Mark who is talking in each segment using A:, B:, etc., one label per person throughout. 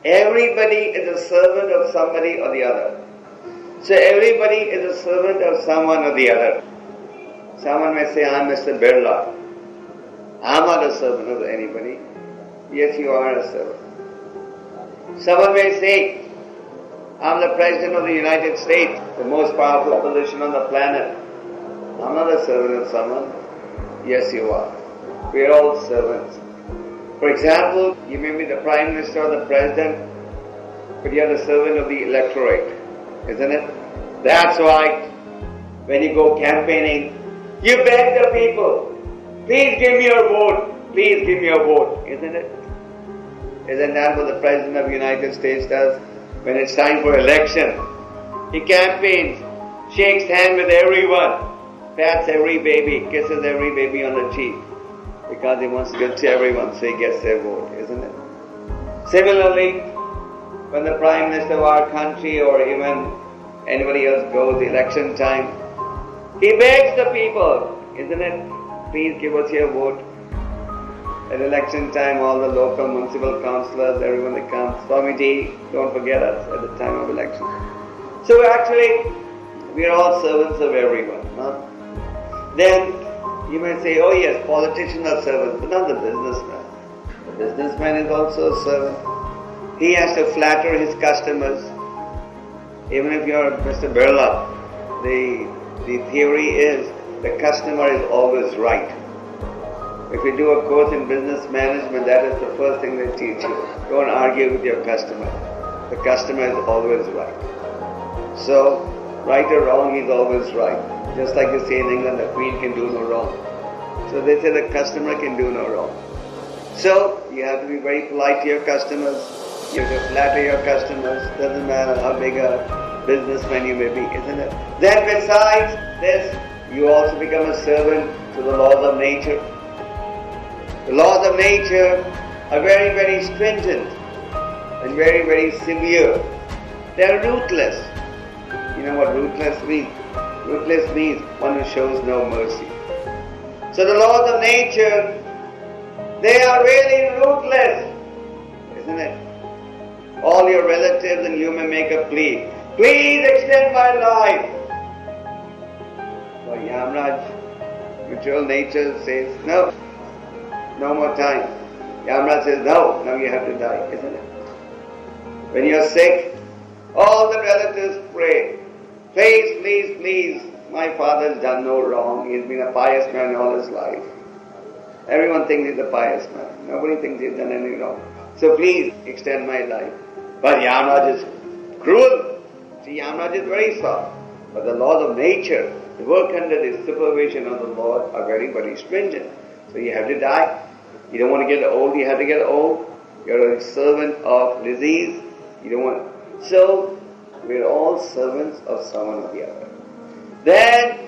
A: Everybody is a servant of somebody or the other. So everybody is a servant of someone or the other. Someone may say, I'm Mr. Birla. I'm not a servant of anybody. Yes, you are a servant. Someone may say, I'm the President of the United States, the most powerful position on the planet. I'm not a servant of someone. Yes, you are. We are all servants. For example, you may be the Prime Minister or the President, but you are the servant of the electorate, isn't it? That's why when you go campaigning, you beg the people, please give me your vote, please give me your vote, isn't it? Isn't that what the President of the United States does? When it's time for election, he campaigns, shakes hands with everyone, pats every baby, kisses every baby on the cheek, because he wants to get to everyone so he gets their vote, isn't it? Similarly, when the Prime Minister of our country or even anybody else goes election time, he begs the people, isn't it? Please give us your vote. At election time, all the local municipal councillors, everyone that comes, Swamiji, don't forget us at the time of election. So actually, we are all servants of everyone. Huh? Then you may say, oh yes, politicians are servants, but not the businessman. The businessman is also a servant. He has to flatter his customers. Even if you are Mr. Birla, the theory is the customer is always right. If you do a course in business management, that is the first thing they teach you. Don't argue with your customer. The customer is always right. So, right or wrong, he's always right. Just like you say in England, the Queen can do no wrong. So they say the customer can do no wrong. So, you have to be very polite to your customers. You have to flatter your customers. Doesn't matter how big a businessman you may be, isn't it? Then besides this, you also become a servant to the laws of nature. The laws of nature are very, very stringent and very, very severe. They are ruthless. You know what ruthless means? Ruthless means one who shows no mercy. So the laws of nature, they are really ruthless, isn't it? All your relatives and you may make a plea. Please extend my life. But Yamraj, natural nature says no. No more time. Yamraj says, no, now you have to die, isn't it? When you're sick, all the relatives pray. Please, please, please, my father's done no wrong. He's been a pious man all his life. Everyone thinks he's a pious man. Nobody thinks he's done any wrong. So please, extend my life. But Yamraj is cruel. See, Yamraj is very soft. But the laws of nature, the work under the supervision of the Lord are very, very stringent. So you have to die. You don't want to get old, you have to get old. You're a servant of disease. You don't want to. So, we're all servants of someone or the other. Then,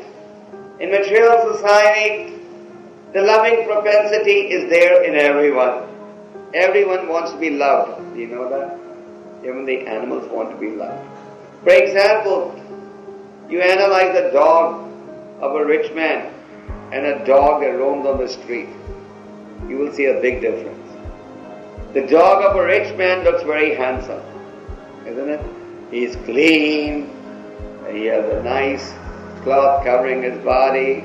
A: in material society, the loving propensity is there in everyone. Everyone wants to be loved. Do you know that? Even the animals want to be loved. For example, you analyze a dog of a rich man and a dog that roams on the street. You will see a big difference. The dog of a rich man looks very handsome, isn't it? He's clean, he has a nice cloth covering his body,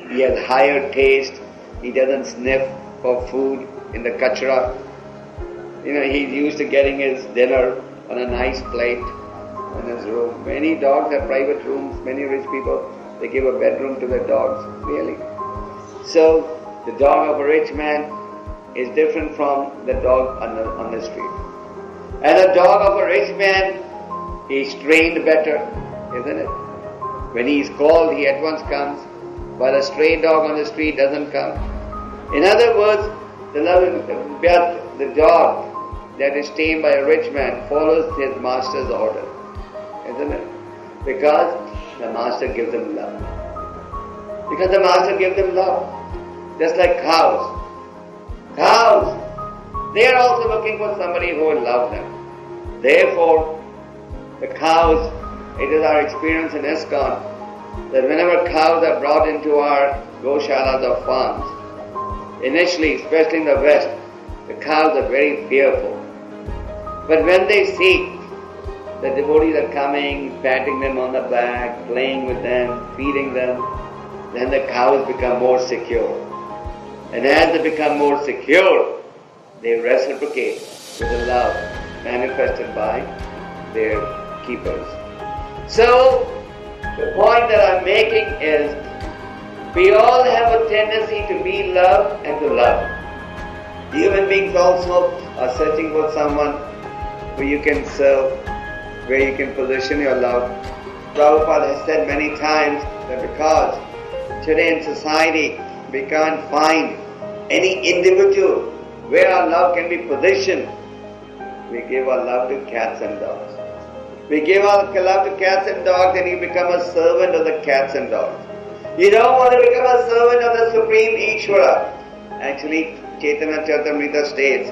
A: he has higher taste, he doesn't sniff for food in the kachra. You know, he's used to getting his dinner on a nice plate in his room. Many dogs have private rooms, many rich people, they give a bedroom to their dogs, really. So, the dog of a rich man is different from the dog on the street. And the dog of a rich man is trained better, isn't it? When he is called, he at once comes, while a stray dog on the street doesn't come. In other words, the dog that is tamed by a rich man follows his master's order, isn't it? Because the master gives him love. Because the master gives them love. Just like cows. Cows, they are also looking for somebody who will love them. Therefore, the cows, it is our experience in ISKCON that whenever cows are brought into our goshalas or farms, initially, especially in the West, the cows are very fearful. But when they see the devotees are coming, patting them on the back, playing with them, feeding them, then the cows become more secure. And as they become more secure, they reciprocate with the love manifested by their keepers. So, the point that I'm making is, we all have a tendency to be loved and to love. Human beings also are searching for someone where you can serve, where you can position your love. Prabhupada has said many times that because today in society we can't find any individual where our love can be positioned, we give our love to cats and dogs. We give our love to cats and dogs and you become a servant of the cats and dogs. You don't want to become a servant of the Supreme Ishvara. Actually, Chaitanya Charitamrita states,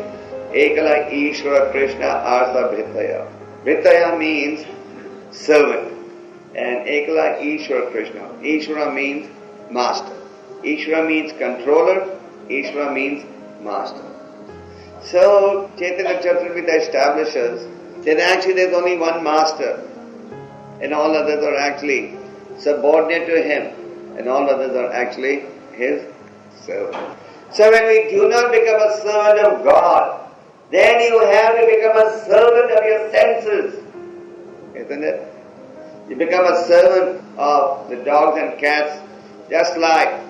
A: Ekala Ishvara Krishna Arsa Bhritaya. Bhritaya means servant. And Ekala Ishvara Krishna. Ishvara means master. Ishvara means controller. Ishvara means master. So, Chaitanya Charitamrita establishes that actually there is only one master and all others are actually subordinate to him and all others are actually his servants. So when we do not become a servant of God, then you have to become a servant of your senses. Isn't it? You become a servant of the dogs and cats, just like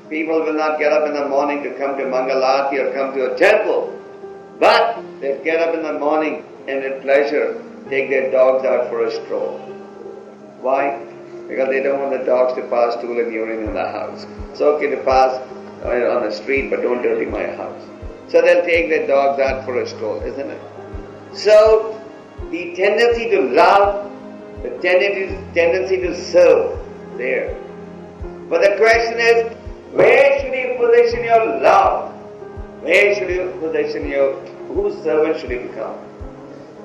A: people will not get up in the morning to come to Mangalarti or come to a temple, but they get up in the morning and at pleasure take their dogs out for a stroll. Why? Because they don't want the dogs to pass stool and urine in the house. It's okay to pass on the street, but don't dirty my house. So they'll take their dogs out for a stroll, isn't it? So the tendency to love, the tendency to serve, there. But the question is, where should you position your love? Where should you position whose servant should you become?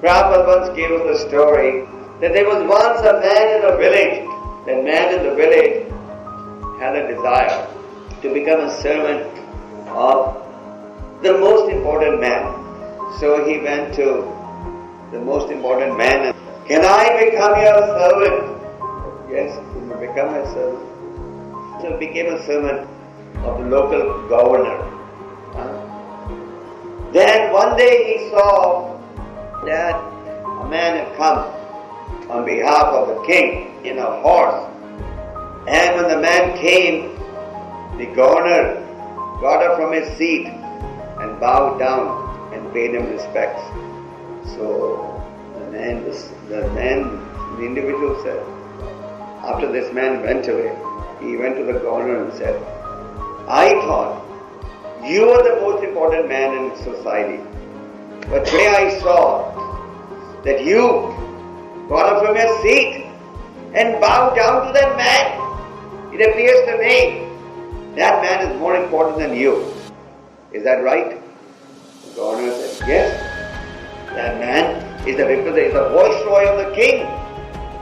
A: Prabhupada once gave us a story that there was once a man in a village. That man in the village had a desire to become a servant of the most important man. So he went to the most important man and, can I become your servant? Yes, you may become a servant. So he became a servant of the local governor. Then one day he saw that a man had come on behalf of the king in a horse. And when the man came, the governor got up from his seat and bowed down and paid him respects. So the individual said, after this man went away, he went to the governor and said, I thought you were the most important man in society. But today I saw that you got up from your seat and bowed down to that man. It appears to me that man is more important than you. Is that right? The governor said, yes. That man is the viceroy of the king.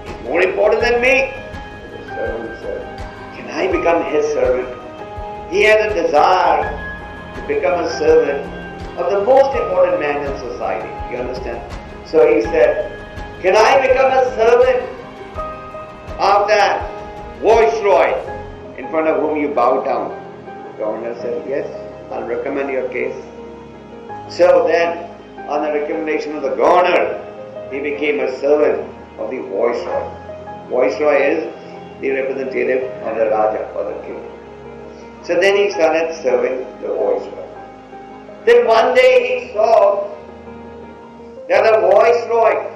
A: He's more important than me. The servant said, can I become his servant? He had a desire to become a servant of the most important man in society. You understand? So he said, can I become a servant of that viceroy in front of whom you bow down? The governor said, yes, I'll recommend your case. So then, on the recommendation of the governor, he became a servant of the viceroy. Viceroy is the representative of the Raja or the king. So then he started serving the viceroy. Then one day he saw that the viceroy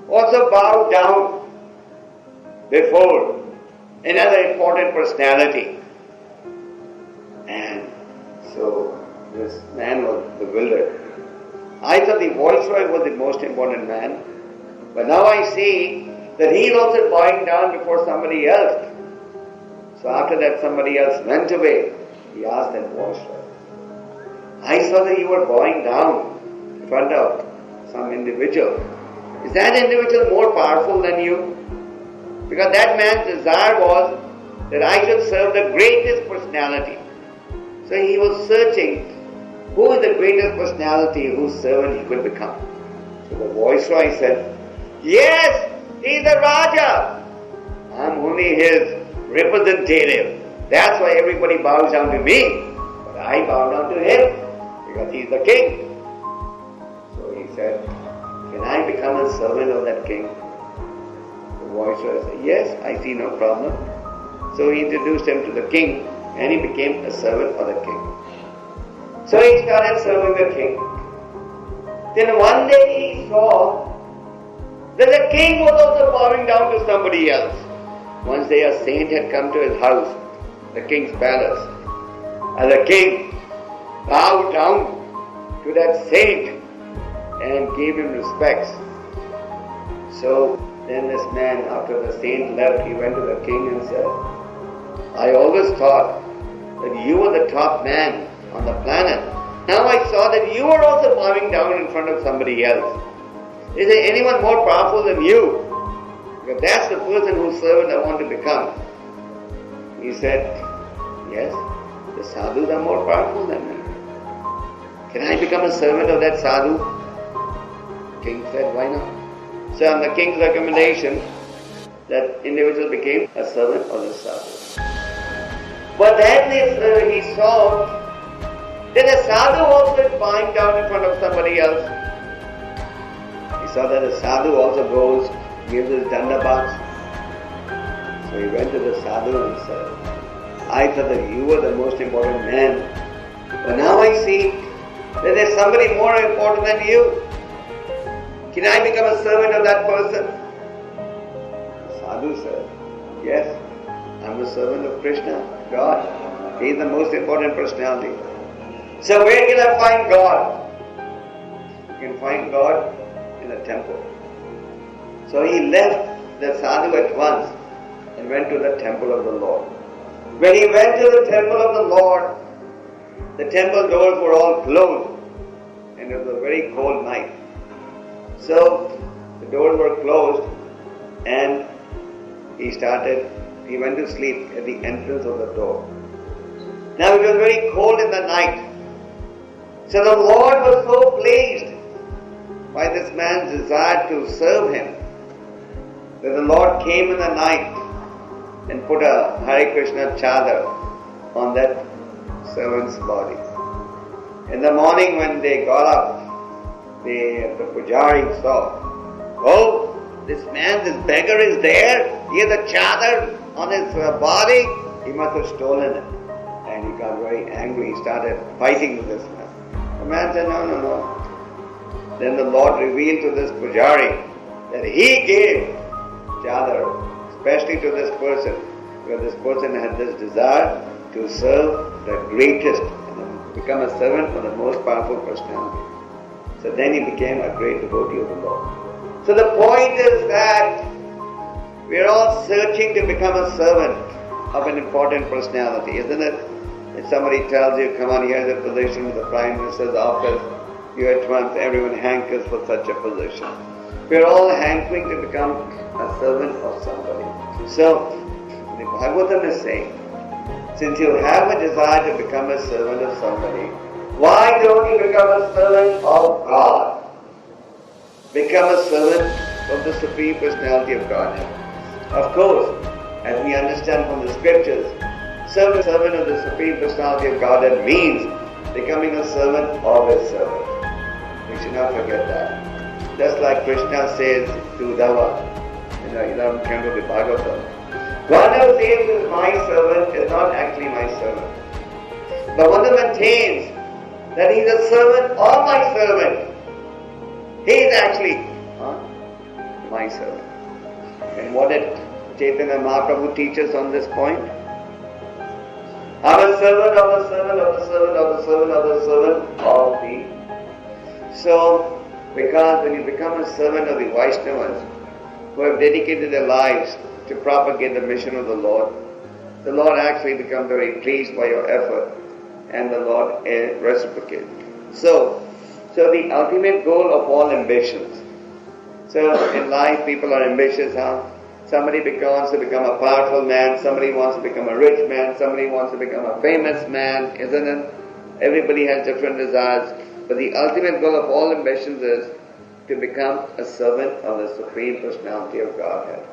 A: also bowed down before another important personality. And so this man was bewildered. I thought the viceroy was the most important man, but now I see that he is also bowing down before somebody else. So after that somebody else went away, he asked that viceroy, I saw that you were bowing down in front of some individual. Is that individual more powerful than you? Because that man's desire was that I should serve the greatest personality. So he was searching who is the greatest personality whose servant he could become. the viceroy said, yes, he's the Raja. I'm only his representative. That's why everybody bows down to me. But I bow down to him because he's the king. So he said, can I become a servant of that king? The viceroy said, yes, I see no problem. So he introduced him to the king and he became a servant of the king. So he started serving the king. Then one day he saw that the king was also bowing down to somebody else. One day a saint had come to his house, the king's palace, and the king bowed down to that saint and gave him respects. So then this man, after the saint left, he went to the king and said, I always thought that you were the top man on the planet. Now I saw that you were also bowing down in front of somebody else. Is there anyone more powerful than you? Because that's the person whose servant I want to become. He said, yes, the sadhus are more powerful than me. Can I become a servant of that sadhu? King said, why not? So on the king's recommendation, that individual became a servant of the sadhu. But then he saw that the sadhu also is bowing down in front of somebody else. He saw that the sadhu also goes, gives his dandabats. So he went to the sadhu and said, I thought that you were the most important man. But now I see that there's somebody more important than you. Can I become a servant of that person? The sadhu said, yes, I'm a servant of Krishna, God. He is the most important personality. So where can I find God? You can find God in a temple. So he left the sadhu at once and went to the temple of the Lord. When he went to the temple of the Lord, the temple doors were all closed and it was a very cold night. So the doors were closed and he went to sleep at the entrance of the door. Now it was very cold in the night. So the Lord was so pleased by this man's desire to serve him that the Lord came in the night and put a Hare Krishna chadar on that servant's body. In the morning when they got up, the pujari saw, oh, this beggar is there, he has a chadar on his body, he must have stolen it. And he got very angry, he started fighting with this man. The man said, no. Then the Lord revealed to this pujari that he gave chadar especially to this person, because this person had this desire to serve the greatest and become a servant of the most powerful personality. So then he became a great devotee of the Lord. So the point is that we are all searching to become a servant of an important personality, isn't it? If somebody tells you, come on, here's a position with the Prime Minister's office, you at once, everyone hankers for such a position. We are all hankering to become a servant of somebody. So, the Bhagavatam is saying, since you have a desire to become a servant of somebody, why don't you become a servant of God? Become a servant of the Supreme Personality of Godhead. Of course, as we understand from the scriptures, servant of the Supreme Personality of Godhead means becoming a servant of His servant. We should not forget that. Just like Krishna says to Uddhava in the 11th canto of the Bhagavatam, one who says is my servant is not actually my servant. But one who maintains that he is a servant of my servant, he is actually my servant. And what did Chaitanya Mahaprabhu teach us on this point? I'm a servant of the servant of the servant of the servant of the servant of thee. So, because when you become a servant of the Vaishnavas, who have dedicated their lives to propagate the mission of the Lord actually becomes very pleased by your effort, and the Lord reciprocates. So the ultimate goal of all ambitions. So in life people are ambitious, Somebody wants to become a powerful man, somebody wants to become a rich man, somebody wants to become a famous man, isn't it? Everybody has different desires, but the ultimate goal of all ambitions is to become a servant of the Supreme Personality of Godhead.